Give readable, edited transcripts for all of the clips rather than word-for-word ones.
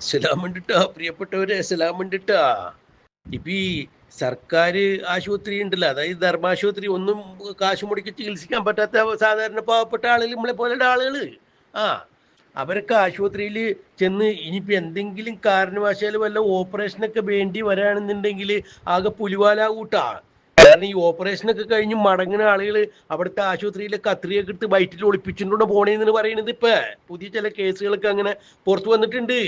സലാമുണ്ടിട്ടാ പ്രിയപ്പെട്ടവരെ, സലാമുണ്ടിട്ടാ. ഇപ്പൊ ഈ സർക്കാർ ആശുപത്രി ഉണ്ടല്ലോ, അതായത് ധർമാശുപത്രി, ഒന്നും കാശ് മുടക്കി ചികിത്സിക്കാൻ പറ്റാത്ത സാധാരണ പാവപ്പെട്ട ആളുകൾ, നമ്മളെ പോലെയുള്ള ആളുകൾ, ആ അവരൊക്കെ ആശുപത്രിയിൽ ചെന്ന് ഇനിയിപ്പോൾ എന്തെങ്കിലും കാരണവശാൽ വല്ല ഓപ്പറേഷനൊക്കെ വേണ്ടി വരാണെന്നുണ്ടെങ്കിൽ ആകെ പുലിവാലാകൂട്ടാ. കാരണം ഈ ഓപ്പറേഷനൊക്കെ കഴിഞ്ഞ് മടങ്ങുന്ന ആളുകൾ അവിടുത്തെ ആശുപത്രിയിലെ കത്രിയൊക്കെ ഇട്ട് വയറ്റിൽ ഒളിപ്പിച്ചിട്ടുണ്ടോ പോണേന്ന് പറയുന്നത്. ഇപ്പൊ പുതിയ ചില കേസുകളൊക്കെ അങ്ങനെ പുറത്തു വന്നിട്ടുണ്ട്.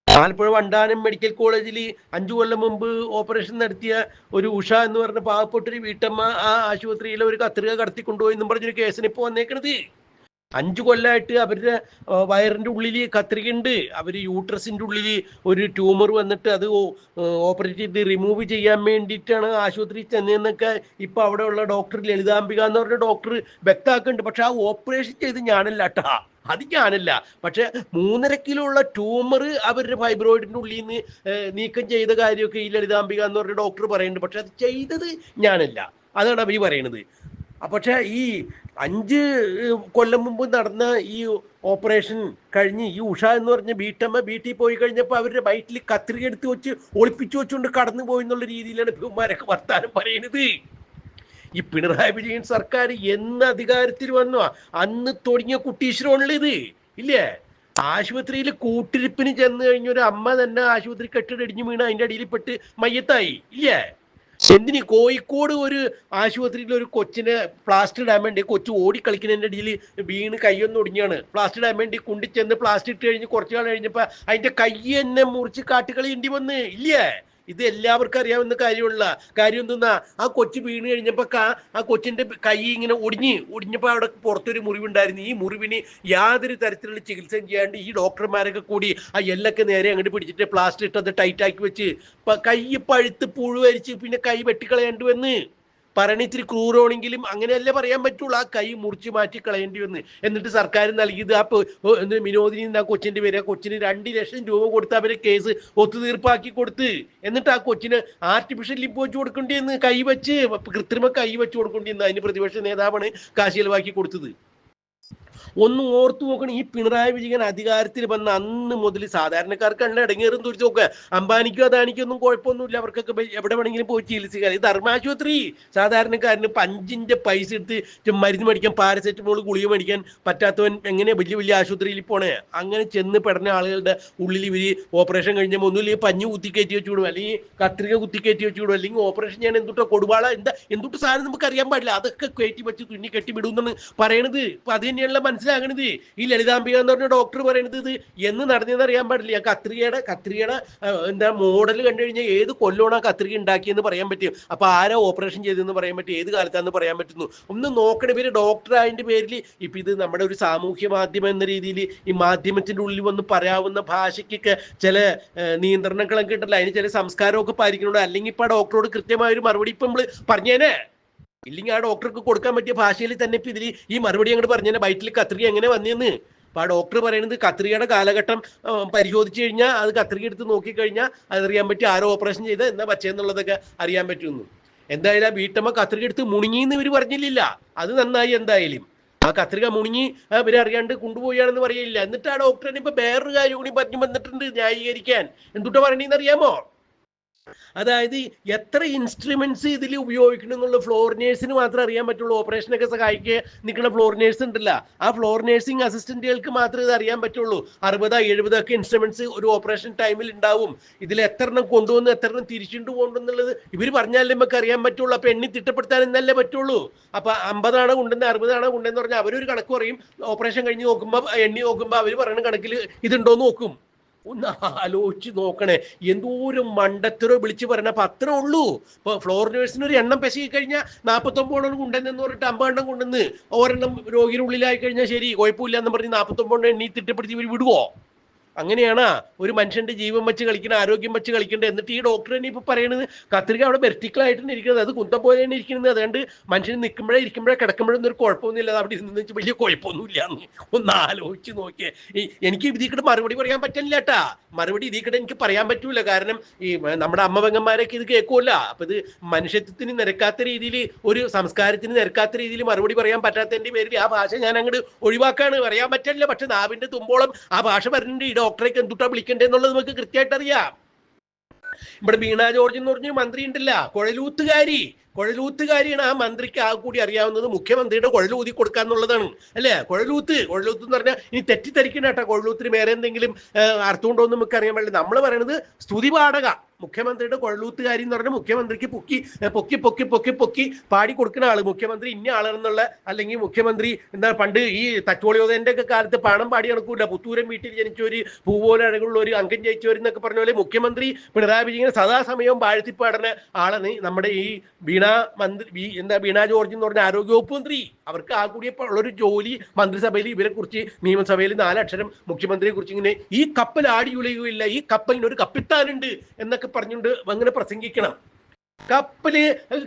ആലപ്പുഴ വണ്ടാനം മെഡിക്കൽ കോളേജിൽ 5 കൊല്ലം മുമ്പ് ഓപ്പറേഷൻ നടത്തിയ ഒരു ഉഷ എന്ന് പറഞ്ഞ പാവപ്പെട്ടൊരു വീട്ടമ്മ ആ ആശുപത്രിയിലെ ഒരു കത്രിക കടത്തിക്കൊണ്ടുപോയി എന്നും പറഞ്ഞൊരു കേസിന് ഇപ്പോൾ വന്നേക്കണത്. 5 കൊല്ലമായിട്ട് അവരുടെ വയറിൻ്റെ ഉള്ളിൽ കത്രികയുണ്ട്. അവർ യൂട്രസിൻ്റെ ഉള്ളിൽ ഒരു ട്യൂമർ വന്നിട്ട് അത് ഓപ്പറേറ്റ് ചെയ്ത് റിമൂവ് ചെയ്യാൻ വേണ്ടിയിട്ടാണ് ആശുപത്രി ചെന്നതെന്നൊക്കെ ഇപ്പോൾ അവിടെയുള്ള ഡോക്ടർ ലളിതാംബിക എന്ന് പറഞ്ഞ ഡോക്ടർ വ്യക്തമാക്കുന്നുണ്ട്. പക്ഷെ ആ ഓപ്പറേഷൻ ചെയ്ത് ഞാനല്ല കേട്ടാ, അത് ഞാനല്ല. പക്ഷെ 3.5 കിലോ ട്യൂമർ അവരുടെ ഫൈബ്രോയിഡിൻ്റെ ഉള്ളിൽ നിന്ന് നീക്കം ചെയ്ത കാര്യമൊക്കെ ഈ ലളിതാംബിക എന്ന് പറഞ്ഞ ഡോക്ടർ പറയുന്നുണ്ട്. പക്ഷെ അത് ചെയ്തത് ഞാനല്ല, അതാണ് അവർ പറയണത്. പക്ഷെ ഈ 5 കൊല്ലം മുമ്പ് നടന്ന ഈ ഓപ്പറേഷൻ കഴിഞ്ഞ് ഈ ഉഷ എന്ന് പറഞ്ഞ വീട്ടമ്മ വീട്ടിൽ പോയി കഴിഞ്ഞപ്പോൾ അവരുടെ വയറ്റിൽ കത്രിക എടുത്ത് വെച്ച് ഒളിപ്പിച്ചു വെച്ചുകൊണ്ട് കടന്നു പോയി എന്നുള്ള രീതിയിലാണ് ഇവന്മാരൊക്കെ വർത്താനം പറയുന്നത്. ഈ പിണറായി വിജയൻ സർക്കാർ എന്ന് അധികാരത്തിൽ വന്നോ അന്ന് തുടങ്ങിയ കുട്ടീശ്വരമുള്ള ഇത് ഇല്ലേ? ആശുപത്രിയിൽ കൂട്ടിരിപ്പിന് ചെന്ന് കഴിഞ്ഞ ഒരു അമ്മ തന്നെ ആശുപത്രി കെട്ടിടടിഞ്ഞു വീണ് അതിൻ്റെ അടിയിൽ പെട്ട് മയ്യത്തായി ഇല്ലേ? എന്തിന് കോഴിക്കോട് ഒരു ആശുപത്രിയിൽ ഒരു കൊച്ചിനെ പ്ലാസ്റ്റർ ഇടാൻ വേണ്ടി കൊച്ചു ഓടിക്കളിക്കുന്നതിൻ്റെ ഇടയിൽ വീണ് കൈയൊന്നും ഒടിഞ്ഞാണ്. പ്ലാസ്റ്റർ ഇടാൻ വേണ്ടി കുണ്ടിച്ചെന്ന് പ്ലാസ്റ്റർ ഇട്ട് കഴിഞ്ഞ് കുറച്ചു നാൾ കഴിഞ്ഞപ്പോൾ അതിൻ്റെ കൈ തന്നെ മുറിച്ച് കാട്ടുകളയേണ്ടി വന്ന് ഇല്ലേ? ഇത് എല്ലാവർക്കും അറിയാവുന്ന കാര്യം എന്തെന്നാ, ആ കൊച്ചു വീണ് കഴിഞ്ഞപ്പോൾ ആ കൊച്ചിൻ്റെ കൈ ഇങ്ങനെ ഒടിഞ്ഞപ്പോൾ അവിടെ പുറത്തൊരു മുറിവുണ്ടായിരുന്നു. ഈ മുറിവിന് യാതൊരു തരത്തിലുള്ള ചികിത്സയും ചെയ്യാണ്ട് ഈ ഡോക്ടർമാരൊക്കെ കൂടി ആ എല്ലൊക്കെ നേരെ അങ്ങോട്ട് പിടിച്ചിട്ട് പ്ലാസ്റ്റർ ഇട്ട് അത് ടൈറ്റാക്കി വെച്ച് കൈ പഴുത്ത് പുഴുവരിച്ച് പിന്നെ കൈ വെട്ടിക്കളയേണ്ടി വന്ന്. പറയണ ഇത്തിരി ക്രൂരമാണെങ്കിലും അങ്ങനെയല്ലേ പറയാൻ പറ്റുള്ളൂ. ആ കൈ മുറിച്ച് മാറ്റി കളയേണ്ടി വന്ന്. എന്നിട്ട് സർക്കാർ നൽകിയത് ആ വിനോദിനി ആ കൊച്ചിൻ്റെ പേര്, ആ കൊച്ചിന് 2 ലക്ഷം രൂപ കൊടുത്ത് അവരെ കേസ് ഒത്തുതീർപ്പാക്കി കൊടുത്ത്. എന്നിട്ട് ആ കൊച്ചിന് ആർട്ടിഫിഷ്യൽ ലിപ്പ് വെച്ച് കൊടുക്കേണ്ടി വന്ന്, കൈ വെച്ച് കൃത്രിമ കൈ വെച്ച് കൊടുക്കേണ്ടി വന്ന്. അതിന് പ്രതിപക്ഷ നേതാവാണ് കാശ് ചെലവാക്കി കൊടുത്തത്. ഒന്ന് ഓർത്തു നോക്കണം. ഈ പിണറായി വിജയൻ അധികാരത്തിൽ വന്ന അന്ന് മുതൽ സാധാരണക്കാർക്കാണ് ഇടങ്ങേറും തുരിച്ചു നോക്കുക. അംബാനിക്കോ അദാനിക്കോ ഒന്നും കുഴപ്പമൊന്നുമില്ല, അവർക്കൊക്കെ എവിടെ വേണമെങ്കിലും പോയി ചികിത്സിക്കാൻ. ഈ ധർമാശുപത്രി സാധാരണക്കാരന് 5 പൈസ എടുത്ത് മരുന്ന് മേടിക്കാൻ, പാരസെറ്റമോൾ ഗുളിക മേടിക്കാൻ പറ്റാത്തവൻ എങ്ങനെ വലിയ വലിയ ആശുപത്രിയിൽ പോണേ? അങ്ങനെ ചെന്ന് പെടുന്ന ആളുകളുടെ ഉള്ളിൽ ഇവർ ഓപ്പറേഷൻ കഴിഞ്ഞപ്പോൾ ഒന്നുമില്ലെങ്കിൽ പഞ്ഞു കുത്തിക്കയറ്റി വെച്ച് വിടും, അല്ലെങ്കിൽ കത്രിക കുത്തിക്കയറ്റി വെച്ച് വിടും, അല്ലെങ്കിൽ ഓപ്പറേഷൻ ചെയ്യാൻ എന്തുട്ടോ കൊടുവാള എന്തുട്ട് സാധനം നമുക്ക് അറിയാൻ പാടില്ല, അതൊക്കെ കയറ്റി വെച്ച് തുന്നി കെട്ടി വിടുമെന്നാണ് പറയണത്. അപ്പൊ അത് തന്നെയുള്ള മനസ്സിലാകണത്. ഈ ലളിതാംബിക എന്ന് പറഞ്ഞ ഡോക്ടർ പറയണത് ഇത് എന്ന് നടന്നതെന്ന് അറിയാൻ പാടില്ല. കത്രികയുടെ എന്താ മോഡൽ കണ്ടു കഴിഞ്ഞാൽ ഏത് കൊല്ലമാണ് ആ കത്രിക ഉണ്ടാക്കിയെന്ന് പറയാൻ പറ്റും. അപ്പൊ ആരാ ഓപ്പറേഷൻ ചെയ്തതെന്ന് പറയാൻ പറ്റും, ഏത് കാലത്താന്ന് പറയാൻ പറ്റുന്നു. ഒന്ന് നോക്കണ ഇവര് ഡോക്ടർ അതിന്റെ പേരിൽ ഇപ്പൊ ഇത് നമ്മുടെ ഒരു സാമൂഹ്യ മാധ്യമം എന്ന രീതിയിൽ ഈ മാധ്യമത്തിന്റെ ഉള്ളിൽ വന്ന് പറയാവുന്ന ഭാഷയ്ക്കൊക്കെ ചില നിയന്ത്രണങ്ങളൊക്കെ ഉണ്ടല്ലോ, അതിന് ചില സംസ്കാരമൊക്കെ പാലിക്കണുണ്ട്. അല്ലെങ്കിൽ ഇപ്പൊ ആ ഡോക്ടറോട് കൃത്യമായ ഒരു മറുപടി ഇപ്പൊ നമ്മള് പറഞ്ഞേനെ, ഇല്ലെങ്കിൽ ആ ഡോക്ടർക്ക് കൊടുക്കാൻ പറ്റിയ ഭാഷയിൽ തന്നെ ഇപ്പം ഇതിൽ ഈ മറുപടി അങ്ങോട്ട് പറഞ്ഞാൽ വയറ്റിൽ കത്രിക എങ്ങനെ വന്നതെന്ന്. അപ്പോൾ ആ ഡോക്ടർ പറയുന്നത് കത്രികയുടെ കാലഘട്ടം പരിശോധിച്ച് കഴിഞ്ഞാൽ അത് കത്രിക എടുത്ത് നോക്കിക്കഴിഞ്ഞാൽ അതറിയാൻ പറ്റും ആരോ ഓപ്പറേഷൻ ചെയ്ത് എന്നാ പച്ചയെന്നുള്ളതൊക്കെ അറിയാൻ പറ്റുമെന്ന്. എന്തായാലും ആ വീട്ടമ്മ കത്രിക എടുത്ത് മുണുങ്ങിന്ന് ഇവർ പറഞ്ഞില്ല, അത് നന്നായി. എന്തായാലും ആ കത്രിക മുണുങ്ങി ഇവരറിയാണ്ട് കൊണ്ടുപോയാണെന്ന് പറയില്ല. എന്നിട്ട് ആ ഡോക്ടറിന് ഇപ്പൊ വേറൊരു കാര്യം കൂടി പറഞ്ഞു വന്നിട്ടുണ്ട് ന്യായീകരിക്കാൻ. എന്തുട്ടാ പറയണെന്ന് അറിയാമോ? അതായത് എത്ര ഇൻസ്ട്രുമെന്റ്സ് ഇതിൽ ഉപയോഗിക്കണം എന്നുള്ള ഫ്ലോർ നേഴ്സിന് മാത്രമേ അറിയാൻ പറ്റുള്ളൂ. ഓപ്പറേഷനൊക്കെ സഹായിക്കുക നിൽക്കുന്ന ഫ്ലോർ നേഴ്സ് ഉണ്ടല്ല, ആ ഫ്ലോർ നേഴ്സിംഗ് അസിസ്റ്റന്റുകൾക്ക് മാത്രമേ ഇത് അറിയാൻ പറ്റുള്ളൂ. 60-70 ഒക്കെ ഇൻസ്ട്രുമെന്റ്സ് ഒരു ഓപ്പറേഷൻ ടൈമിൽ ഉണ്ടാവും. ഇതിൽ എത്രണ്ണം കൊണ്ടുവന്ന് എത്രണ്ണം തിരിച്ചുകൊണ്ട് പോകുന്നുള്ളത് ഇവർ പറഞ്ഞാലേ നമുക്ക് അറിയാൻ പറ്റുള്ളൂ. അപ്പൊ എണ്ണി തിട്ടപ്പെടുത്താൻ എന്നല്ലേ പറ്റുള്ളൂ. അപ്പൊ 50 കൊണ്ടുവന്ന് 60 കൊണ്ടെന്ന് പറഞ്ഞാൽ അവരൊരു കണക്ക് പറയും. ഓപ്പറേഷൻ കഴിഞ്ഞ് നോക്കുമ്പോൾ എണ്ണി നോക്കുമ്പോൾ അവർ പറയുന്ന കണക്കിൽ ഇതുണ്ടോന്ന് നോക്കും. ഒന്ന് ആലോചിച്ച് നോക്കണേ, എന്തോരം മണ്ടത്തരോ വിളിച്ച് പറയണ. അപ്പൊ അത്രേ ഉള്ളൂ. ഇപ്പൊ ഫ്ലോർ നേഴ്സിന് ഒരു എണ്ണം പെശകി കഴിഞ്ഞാൽ 49 കൊണ്ടുവന്നെന്ന് പറഞ്ഞിട്ട് 50 കൊണ്ടുവന്ന് ഒരെണ്ണം രോഗിയുടെ ഉള്ളിലായി കഴിഞ്ഞാൽ ശരി കുഴപ്പമില്ല എന്ന് പറഞ്ഞ് 49 എണ്ണി തിട്ടപ്പെടുത്തി ഇവർ വിടുവോ? അങ്ങനെയാണ് ഒരു മനുഷ്യന്റെ ജീവൻ വെച്ച് കളിക്കണം, ആരോഗ്യം വെച്ച് കളിക്കേണ്ടത്. എന്നിട്ട് ഈ ഡോക്ടർ തന്നെ ഇപ്പൊ പറയുന്നത് കത്രിക അവിടെ വെർട്ടിക്കലായിട്ടാണ് ഇരിക്കുന്നത്, അത് കുന്തം പോലെയാണ് ഇരിക്കുന്നത്. അതുകൊണ്ട് മനുഷ്യൻ നിൽക്കുമ്പോഴേ ഇരിക്കുമ്പോഴേ കിടക്കുമ്പോഴൊന്നും ഒരു കുഴപ്പമൊന്നുമില്ല, അവിടെ ഇരുന്ന് വെച്ച് വലിയ കുഴപ്പമൊന്നുമില്ല എന്ന് ഒന്ന് ആലോചിച്ച് നോക്കിയേ. എനിക്ക് ഇതിക്കടെ മറുപടി പറയാൻ പറ്റില്ല കേട്ടാ, മറുപടി ഇതിക്കടെ എനിക്ക് പറയാൻ പറ്റൂല. കാരണം ഈ നമ്മുടെ അമ്മ പെങ്ങന്മാരൊക്കെ ഇത് കേൾക്കുമല്ല. അപ്പൊ ഇത് മനുഷ്യത്വത്തിന് നിരക്കാത്ത രീതിയിൽ, ഒരു സംസ്കാരത്തിന് നിരക്കാത്ത രീതിയിൽ മറുപടി പറയാൻ പറ്റാത്തതിന്റെ പേരിൽ ആ ഭാഷ ഞാൻ അങ്ങോട്ട് ഒഴിവാക്കാണ്. പറയാൻ പറ്റില്ല, പക്ഷെ നാവിന്റെ തുമ്പോളം ആ ഭാഷ പറഞ്ഞിട്ടുണ്ട്. ഈ ഡോക്ടറേക്ക് എന്തുട്ടാ വിളിക്കണ്ടേന്നുള്ളത് നമുക്ക് കൃത്യമായിട്ട് അറിയാം. ഇവിടെ വീണ ജോർജ് എന്ന് പറഞ്ഞ മന്ത്രി ഉണ്ടല്ല, കുഴലൂത്തുകാരിയാണ്. ആ മന്ത്രിക്ക് ആ കൂടി അറിയാവുന്നത് മുഖ്യമന്ത്രിയുടെ കുഴലൂതി കൊടുക്കുക എന്നുള്ളതാണ്. അല്ലേ? കുഴലൂത്ത് എന്ന് പറഞ്ഞാൽ ഇനി തെറ്റിദ്ധരിക്കണ കേട്ടോ, കുഴലൂത്തിന് വേറെ എന്തെങ്കിലും അർത്ഥമുണ്ടോ എന്ന് നമുക്ക് അറിയാൻ പാടില്ല. നമ്മൾ പറയണത് സ്തുതി പാടക, മുഖ്യമന്ത്രിയുടെ കുഴലൂത്തുകാരി എന്ന് പറഞ്ഞാൽ മുഖ്യമന്ത്രിക്ക് പൊക്കി പാടി കൊടുക്കുന്ന ആള്, മുഖ്യമന്ത്രി ഇന്ന ആളെന്നുള്ള, അല്ലെങ്കിൽ മുഖ്യമന്ത്രി എന്താ പണ്ട് ഈ തച്ചോളിയോദന്റെ ഒക്കെ കാലത്ത് പണം പാടി നടക്കൂല, പുത്തൂരം വീട്ടിൽ ജനിച്ചവര് പൂപോലെ അഴകുള്ള ഒരു അംഗം ജയിച്ചവരെന്നൊക്കെ പറഞ്ഞ പോലെ മുഖ്യമന്ത്രി പിണറായി വിജയൻ സദാസമയവും വാഴ്ത്തിപ്പാടുന്ന ആളാണ് നമ്മുടെ ഈ വീണ ജോർജ് എന്ന് പറഞ്ഞ ആരോഗ്യവകുപ്പ് മന്ത്രി. അവർക്ക് ആ കൂടി ഉള്ളൊരു ജോലി മന്ത്രിസഭയിൽ ഇവരെ കുറിച്ച്, നിയമസഭയിൽ 4 അക്ഷരം മുഖ്യമന്ത്രിയെ കുറിച്ച് ഇങ്ങനെ ഈ കപ്പൽ ആടി ഉലയുകയില്ല, ഈ കപ്പലിന് ഒരു കപ്പിത്താനുണ്ട് എന്നൊക്കെ പറഞ്ഞുകൊണ്ട് അങ്ങനെ പ്രസംഗിക്കണം. കപ്പല്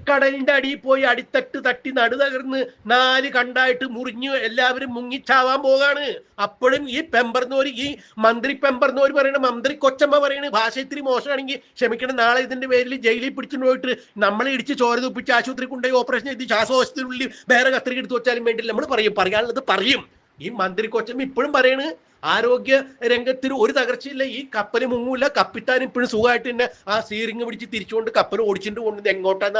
കടലിന്റെ അടിയിൽ പോയി അടിത്തട്ട് തട്ടി നടുതകർന്ന് 4 കണ്ടായിട്ട് മുറിഞ്ഞ് എല്ലാവരും മുങ്ങിച്ചാവാൻ പോകാണ്. അപ്പോഴും ഈ പെമ്പർന്നോര്, ഈ മന്ത്രി പെമ്പർന്നോര് പറയണ, മന്ത്രി കൊച്ചമ്മ പറയണ ഭാഷ ഇത്തിരി മോശമാണെങ്കിൽ ക്ഷമിക്കണം, നാളെ ഇതിന്റെ പേരിൽ ജയിലിൽ പിടിച്ചുകൊണ്ട് പോയിട്ട് നമ്മളെ ഇടിച്ച് ചോര തുപ്പിച്ച് ആശുപത്രി കൊണ്ടുപോയി ഓപ്പറേഷൻ ചെയ്ത് ശ്വാസകോശത്തിനുള്ളിൽ വേറെ കത്രിക എടുത്ത് വെച്ചാലും വേണ്ടില്ല, നമ്മൾ പറയാനുള്ളത് പറയും. ഈ മന്ത്രി കൊച്ചമ്മ ഇപ്പോഴും പറയണ് ആരോഗ്യ രംഗത്തിന് ഒരു തകർച്ചയില്ല, ഈ കപ്പൽ മുങ്ങൂല, കപ്പിത്താൻ ഇപ്പോഴും സുഖമായിട്ട് തന്നെ ആ സ്റ്റീറിംഗ് പിടിച്ച് തിരിച്ചുകൊണ്ട് കപ്പൽ ഓടിച്ചിട്ട് കൊണ്ടത് എങ്ങോട്ടാന്ന്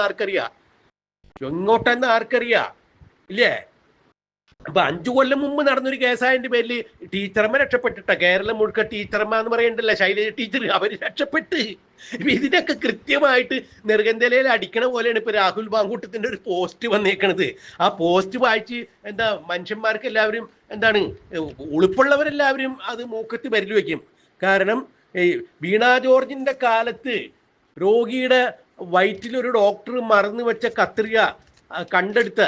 ആർക്കറിയാ ഇല്ലേ? അപ്പൊ 5 കൊല്ലം മുമ്പ് നടന്നൊരു കേസായതിന്റെ പേരിൽ ടീച്ചർമ്മ രക്ഷപ്പെട്ടിട്ട, കേരളം മുഴുക്ക ടീച്ചർമ്മ എന്ന് പറയണ്ടല്ല, ശൈലജ ടീച്ചർ, അവര് രക്ഷപ്പെട്ട്. ഇതിനൊക്കെ കൃത്യമായിട്ട് നെറുകന്തലയിൽ അടിക്കണ പോലെയാണ് ഇപ്പൊ രാഹുൽ മാങ്കൂട്ടത്തിന്റെ ഒരു പോസ്റ്റ് വന്നേക്കണത്. ആ പോസ്റ്റ് വായിച്ച് എന്താ മനുഷ്യന്മാർക്ക് എല്ലാവരും എന്താണ് ഉളുപ്പുള്ളവരെല്ലാവരും അത് മൂക്കത്ത് വിരൽ വെക്കും. കാരണം വീണ ജോർജിന്റെ കാലത്ത് രോഗിയുടെ വയറ്റിലൊരു ഡോക്ടർ മറന്നു വെച്ച കത്രിക കണ്ടെടുത്ത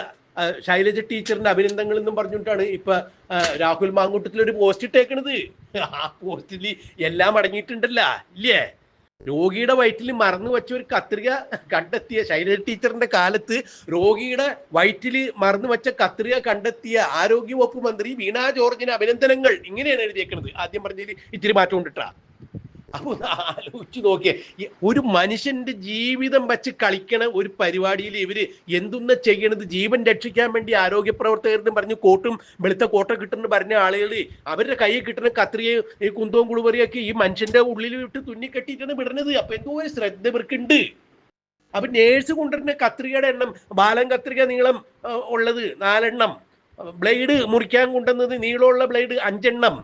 ശൈലജ ടീച്ചറിന്റെ അഭിനന്ദനങ്ങൾ എന്നും പറഞ്ഞിട്ടാണ് ഇപ്പൊ രാഹുൽ മാങ്കൂട്ടത്തിൽ ഒരു പോസ്റ്റ് ഇട്ടേക്കണത്. ആ പോസ്റ്റിൽ എല്ലാം അടങ്ങിയിട്ടുണ്ടല്ല ഇല്ലേ? രോഗിയുടെ വയറ്റിൽ മറന്നു വെച്ച ഒരു കത്രിക കണ്ടെത്തിയ ശൈലജ ടീച്ചറിന്റെ കാലത്ത് രോഗിയുടെ വയറ്റിൽ മറന്നു വെച്ച കത്രിക കണ്ടെത്തിയ ആരോഗ്യവകുപ്പ് മന്ത്രി വീണ ജോർജിന് അഭിനന്ദനങ്ങൾ, ഇങ്ങനെയാണ് എഴുതിയേക്കുന്നത്. ആദ്യം പറഞ്ഞതിൽ ഇത്തിരി മാറ്റം കൊണ്ടിട്ടാ. അപ്പൊ ആലോചിച്ച് നോക്കിയേ, ഒരു മനുഷ്യന്റെ ജീവിതം വെച്ച് കളിക്കണ ഒരു പരിപാടിയിൽ ഇവര് എന്തൊന്നും ചെയ്യണത്? ജീവൻ രക്ഷിക്കാൻ വേണ്ടി ആരോഗ്യ പ്രവർത്തകരെന്ന് പറഞ്ഞ് കോട്ടും വെളുത്ത കോട്ട കിട്ടുന്ന പറഞ്ഞ ആളുകൾ അവരുടെ കയ്യിൽ കിട്ടുന്ന കത്രികയും ഈ കുന്തവും കുളിവറിയൊക്കെ ഈ മനുഷ്യന്റെ ഉള്ളിൽ വിട്ട് തുന്നിക്കെട്ടിയിട്ടാണ് വിടുന്നത്. അപ്പൊ എന്തോ ഒരു ശ്രദ്ധ ഇവർക്കുണ്ട്. അപ്പൊ നേഴ്സ് കൊണ്ടുവരുന്ന കത്രികയുടെ എണ്ണം, ബാലൻ കത്രിക നീളം ഉള്ളത് 4 എണ്ണം, ബ്ലേഡ് മുറിക്കാൻ കൊണ്ടുവന്നത് നീളമുള്ള ബ്ലേഡ് 5 എണ്ണം,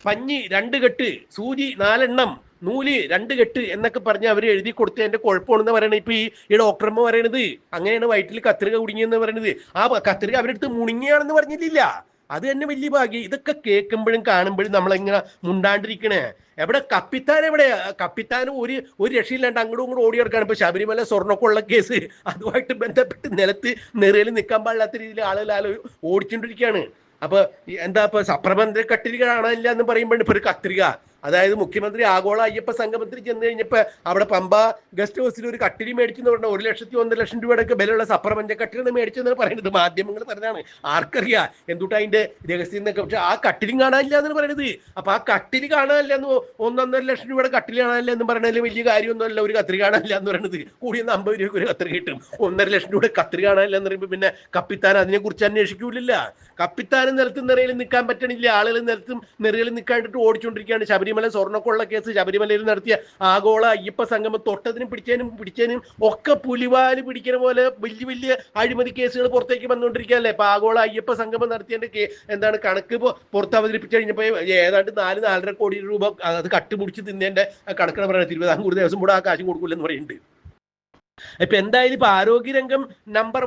പഞ്ഞി 2 കെട്ട്, സൂചി 4 എണ്ണം, നൂല് 2 കെട്ട് എന്നൊക്കെ പറഞ്ഞ് അവർ എഴുതി കൊടുത്തതിന്റെ കുഴപ്പമാണെന്ന് പറയണത്. ഇപ്പൊ ഈ ഡോക്ടർമ്മ പറയണത് അങ്ങനെയാണ് വയറ്റിൽ കത്രിക കുടുങ്ങിയെന്ന് പറയണത്. ആ കത്രിക അവരെടുത്ത് മുണുങ്ങിയാണെന്ന് പറഞ്ഞിട്ടില്ല. അത് തന്നെ വലിയ ഭാഗ്യം. ഇതൊക്കെ കേൾക്കുമ്പോഴും കാണുമ്പോഴും നമ്മളെങ്ങനെ മുണ്ടാണ്ടിരിക്കണേ? എവിടെ കപ്പിത്താൻ? കപ്പിത്താൻ ഒരു രക്ഷയില്ലാണ്ട് അങ്ങോട്ടും ഇങ്ങോട്ടും ഓടി കിടക്കാണ്. ഇപ്പൊ ശബരിമല സ്വർണ്ണക്കൊള്ള കേസ്, അതുമായിട്ട് ബന്ധപ്പെട്ട് നിലത്ത് നിറയിൽ നിൽക്കാൻ പാടില്ലാത്ത രീതിയിൽ ആളുകൾ ഓടിച്ചോണ്ടിരിക്കുകയാണ്. അപ്പൊ എന്താ ഇപ്പൊ സപ്രബന്ധ കട്ടിൽ കാണാനില്ല എന്ന് പറയുമ്പോൾ ഇപ്പൊ ഒരു കത്രിക, അതായത് മുഖ്യമന്ത്രി ആഗോള അയ്യപ്പ സംഗമത്തിൽ ചെന്ന് കഴിഞ്ഞപ്പോ അവിടെ പമ്പ ഗസ്റ്റ് ഹൗസിൽ ഒരു കട്ടിൽ മേടിച്ചെന്ന് പറഞ്ഞാൽ 1 ലക്ഷത്തി 1.5 ലക്ഷം രൂപയുടെ വിലയുള്ള സപ്രപഞ്ച കട്ടിൽ മേടിച്ചെന്ന് പറയുന്നത് മാധ്യമങ്ങൾ പറഞ്ഞാണ്. ആർക്കറിയാം എന്തുട്ടാ അതിന്റെ രഹസ്യം എന്നൊക്കെ. പക്ഷെ ആ കട്ടിലും കാണാനില്ല എന്ന് പറയുന്നത്. അപ്പൊ ആ കട്ടിൽ കാണാനില്ല എന്ന് 1.5 ലക്ഷം രൂപയുടെ കട്ടിൽ കാണാനില്ല എന്ന് പറയുന്നതിൽ വലിയ കാര്യമൊന്നുമല്ല ഒരു കത്രിക കാണാനില്ല എന്ന് പറയുന്നത്. കൂടിയെന്ന് 50 രൂപ ഒരു കത്രിക കിട്ടും. 1.5 ലക്ഷം രൂപയുടെ കത്രിക കാണാനില്ല എന്ന് പറയുമ്പോൾ പിന്നെ കപ്പിത്താൻ അതിനെ കുറിച്ച് അന്വേഷിക്കൂലില്ല. കപ്പിത്താനും നിലത്തും നിറയിൽ നിൽക്കാൻ പറ്റണില്ല, ആളുകൾ നിലത്തും നിറയിൽ നിൽക്കാണ്ടിട്ട് ഓടിച്ചുകൊണ്ടിരിക്കുകയാണ്. ശബരിമല സ്വർണ്ണക്കൊള്ള കേസ്, ശബരിമലയിൽ നടത്തിയ ആഗോള അയ്യപ്പ സംഗമം തൊട്ടതിനും പിടിച്ചതിനും ഒക്കെ പുലിവാല് പിടിക്കുന്ന പോലെ വലിയ വലിയ അഴിമതി കേസുകൾ പുറത്തേക്ക് വന്നുകൊണ്ടിരിക്കുകയല്ലേ. ഇപ്പൊ ആഗോള അയ്യപ്പ സംഗമം നടത്തിയതിന്റെ എന്താണ് കണക്ക് പുറത്ത് അവതരിപ്പിച്ചു കഴിഞ്ഞപ്പോ ഏതാണ്ട് 4-4.5 കോടി രൂപ അത് കട്ടുമുടിച്ച് തിന്നതിന്റെ കണക്കാണ് പറയുന്നത്. തിരുവിതാംകൂർ ദേവസ്വം ബോർഡ് ആ കാശ് കൊടുക്കില്ലെന്ന് പറയുന്നുണ്ട്. ഇപ്പൊ എന്തായാലും ഇപ്പൊ ആരോഗ്യരംഗം നമ്പർ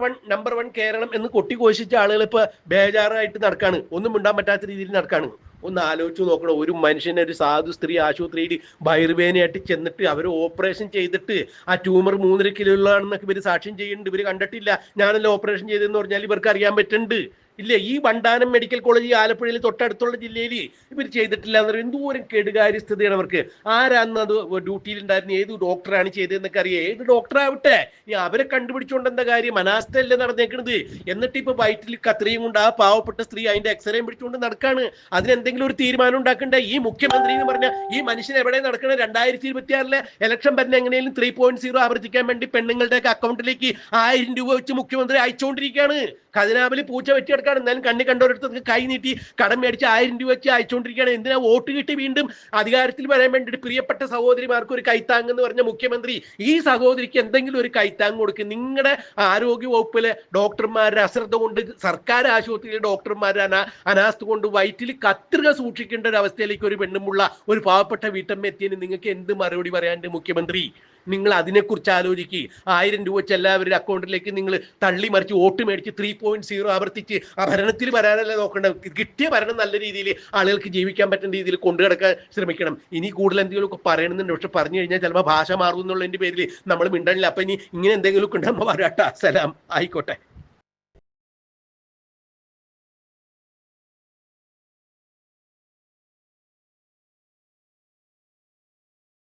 വൺ കേരളം എന്ന് കൊട്ടിഘോഷിച്ച ആളുകൾ ഇപ്പൊ ബേജാറായിട്ട് നടക്കാണ്, ഒന്നും മിണ്ടാൻ പറ്റാത്ത രീതിയിൽ നടക്കാണ്. ഒന്ന് ആലോചിച്ച് നോക്കണം, ഒരു മനുഷ്യനെ, ഒരു സാധു സ്ത്രീ ആശുപത്രിയിൽ വയറുവേദനയായിട്ട് ചെന്നിട്ട് അവർ ഓപ്പറേഷൻ ചെയ്തിട്ട് ആ ട്യൂമർ 3.5 കിലോ ഉള്ളതാണെന്നൊക്കെ ഇവർ സാക്ഷ്യം ചെയ്യുന്നുണ്ട്. ഇവർ കണ്ടിട്ടില്ല, ഞാനല്ല ഓപ്പറേഷൻ ചെയ്തതെന്ന് പറഞ്ഞാൽ ഇവർക്ക് അറിയാൻ പറ്റുന്നുണ്ട്. ഇല്ലേ? ഈ വണ്ടാനം മെഡിക്കൽ കോളേജ് ആലപ്പുഴയിൽ തൊട്ടടുത്തുള്ള ജില്ലയിൽ ഇവർ ചെയ്തിട്ടില്ല എന്ന് പറയും. എന്തോരം കെടുകാര്യസ്ഥതയാണ് അവർക്ക്. ആരാന്ന് അത് ഡ്യൂട്ടിയിലുണ്ടായിരുന്നു, ഏത് ഡോക്ടറാണ് ചെയ്തതെന്നൊക്കെ അറിയാം. ഏത് ഡോക്ടറാവട്ടെ, അവരെ കണ്ടുപിടിച്ചുകൊണ്ട് എന്താ കാര്യം? അനാസ്ഥയല്ലേ നടന്നേക്കണത്. എന്നിട്ട് ഇപ്പൊ വയറ്റിൽ കത്രിയും കൊണ്ട് ആ പാവപ്പെട്ട സ്ത്രീ അതിന്റെ എക്സ്റേയും പിടിച്ചുകൊണ്ട് നടക്കാണ്. അതിനെന്തെങ്കിലും ഒരു തീരുമാനം ഉണ്ടാക്കണ്ടേ? ഈ മുഖ്യമന്ത്രി എന്ന് പറഞ്ഞ ഈ മനുഷ്യൻ എവിടെ നടക്കണേ? 2026 ഇലക്ഷൻ വരുന്ന എങ്ങനെയും 3.0 ആവർത്തിക്കാൻ വേണ്ടി പെണ്ണുങ്ങളുടെയൊക്കെ അക്കൗണ്ടിലേക്ക് 1000 രൂപ വെച്ച് മുഖ്യമന്ത്രി അയച്ചുകൊണ്ടിരിക്കുകയാണ്. ഖജനാവിൽ പൂച്ച വെട്ടി മനസ്സിലാക്കാണ്. എന്നാലും കണ്ണി കണ്ടോരടുത്ത് കൈ നീട്ടി കടം മേടിച്ച് 1000 രൂപ വെച്ച് അയച്ചുകൊണ്ടിരിക്കുകയാണ്. എന്തിനാ വോട്ട് കിട്ടി വീണ്ടും അധികാരത്തിൽ വരാൻ വേണ്ടിയിട്ട് പ്രിയപ്പെട്ട സഹോദരിമാർക്ക് ഒരു കൈത്താങ് എന്ന് പറഞ്ഞ മുഖ്യമന്ത്രി ഈ സഹോദരിക്ക് എന്തെങ്കിലും ഒരു കൈത്താങ് കൊടുക്കും. നിങ്ങളുടെ ആരോഗ്യ വകുപ്പിലെ ഡോക്ടർമാരുടെ അശ്രദ്ധ കൊണ്ട്, സർക്കാർ ആശുപത്രിയിലെ ഡോക്ടർമാരുടെ അനാസ്ഥ കൊണ്ട് വയറ്റിൽ കത്രിക സൂക്ഷിക്കേണ്ട ഒരു അവസ്ഥയിലേക്ക് ഒരു പെണ്ണുമുള്ള ഒരു പാവപ്പെട്ട വീട്ടമ്മ എത്തിയതിന് നിങ്ങൾക്ക് എന്ത് മറുപടി പറയാണ്ട് മുഖ്യമന്ത്രി? നിങ്ങൾ അതിനെക്കുറിച്ച് ആലോചിക്കുക. 1000 രൂപ വെച്ച് എല്ലാവരുടെ അക്കൗണ്ടിലേക്ക് നിങ്ങൾ തള്ളി മറിച്ച് വോട്ട് മേടിച്ച് 3.0 ആവർത്തിച്ച് ആ ഭരണത്തിൽ വരാനല്ല നോക്കേണ്ടത്. കിട്ടിയ ഭരണം നല്ല രീതിയിൽ ആളുകൾക്ക് ജീവിക്കാൻ പറ്റുന്ന രീതിയിൽ കൊണ്ടുകിടക്കാൻ ശ്രമിക്കണം. ഇനി കൂടുതൽ എന്തെങ്കിലുമൊക്കെ പറയണമെന്നുണ്ട്, പക്ഷെ പറഞ്ഞു കഴിഞ്ഞാൽ ചിലപ്പോൾ ഭാഷ മാറും എന്നുള്ളതിൻ്റെ പേരിൽ നമ്മൾ മിണ്ടണില്ല. അപ്പം ഇനി ഇങ്ങനെ എന്തെങ്കിലുമൊക്കെ ഉണ്ടാകുമ്പോൾ വരാട്ടാ. സലാം, ആയിക്കോട്ടെ.